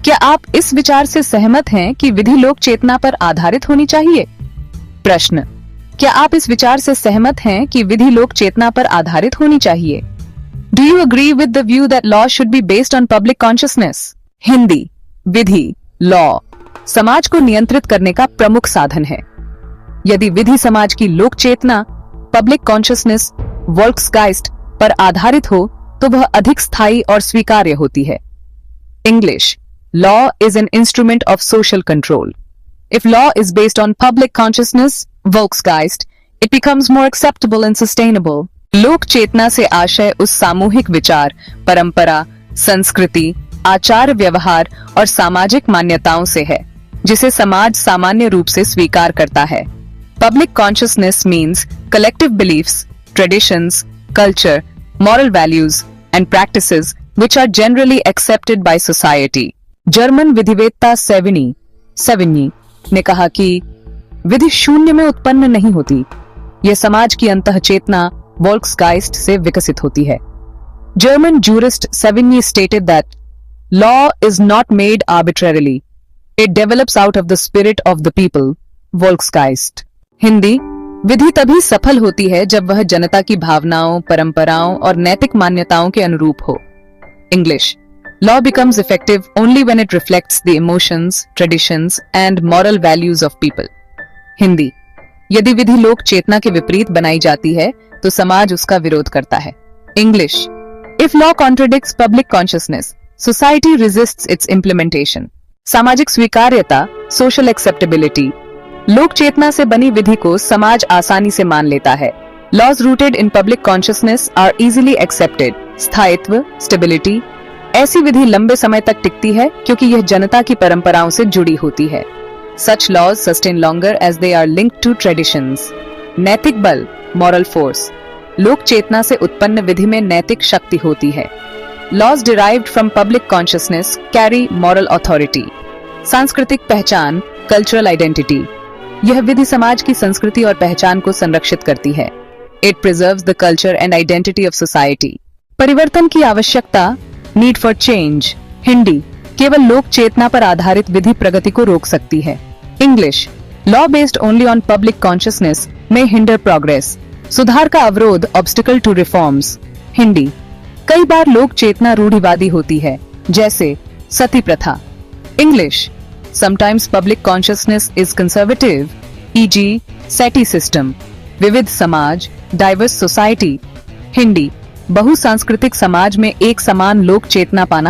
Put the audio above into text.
क्या आप इस विचार से सहमत हैं कि विधि लोक चेतना पर आधारित होनी चाहिए? प्रश्न, क्या आप इस विचार से सहमत हैं कि विधि लोक चेतना पर आधारित होनी चाहिए? Do you agree with the view that law should be based on public consciousness? Hindi, Vidhi, law समाज को नियंत्रित करने का प्रमुख साधन है। यदि विधि समाज की लोक चेतना, पब्लिक कॉन्शियसनेस, वोल्क्सगाइस्ट पर आधारित हो तो वह अधिक स्थायी और स्वीकार्य होती है। English, law is an instrument of social control. If law is based on public consciousness, Volksgeist, it becomes more acceptable and sustainable. लोक चेतना से आशय उस सामूहिक विचार, परंपरा, संस्कृति, आचार व्यवहार और सामाजिक मान्यताओं से है जिसे समाज सामान्य रूप से स्वीकार करता है। Public consciousness means collective beliefs, traditions, culture, moral values and practices which are generally accepted by society. German विधिवेत्ता सेविनी ने कहा कि विधि शून्य में उत्पन्न नहीं होती, यह समाज की अंतःचेतना वोल्क्सगाइस्ट से विकसित होती है। German jurist Savigny stated that law is not made arbitrarily. It develops out of the spirit of the people, Volksgeist. Hindi, विधि तभी सफल होती है जब वह जनता की भावनाओं, परंपराओं और नैतिक मान्यताओं के अनुरूप हो। English, law becomes effective only when it reflects the emotions, traditions and moral values of people. Hindi, यदि विधि लोक चेतना के विपरीत बनाई जाती है तो समाज उसका विरोध करता है। English, if law contradicts public consciousness, society resists its implementation. सामाजिक स्वीकार्यता, social acceptability, लोक चेतना से बनी विधि को समाज आसानी से मान लेता है। Laws rooted in public consciousness are easily accepted. स्थायित्व, stability, ऐसी विधि लंबे समय तक टिकती है क्योंकि यह जनता की परंपराओं से जुड़ी होती है। Such laws sustain longer as they are linked to traditions. नैतिक बल, moral force, लोक चेतना से उत्पन्न विधि में नैतिक शक्ति होती है। Laws derived from public consciousness carry moral authority. सांस्कृतिक पहचान, cultural identity, यह विधि समाज की संस्कृति और पहचान को संरक्षित करती है। It preserves the culture and identity of society. परिवर्तन की आवश्यकता, नीड फॉर चेंज। हिंदी, केवल लोक चेतना पर आधारित विधि प्रगति को रोक सकती है। English, law based only on public consciousness में हिंडर प्रोग्रेस। सुधार का अवरोध, ऑब्स्टिकल टू रिफॉर्म्स। हिंदी, कई बार लोक चेतना रूढ़िवादी होती है, जैसे सती प्रथा। English, sometimes public consciousness is conservative, e.g. Sati system. विविध समाज, डाइवर्स सोसाइटी। हिंदी, बहुसांस्कृतिक समाज में एक समान लोक चेतना पाना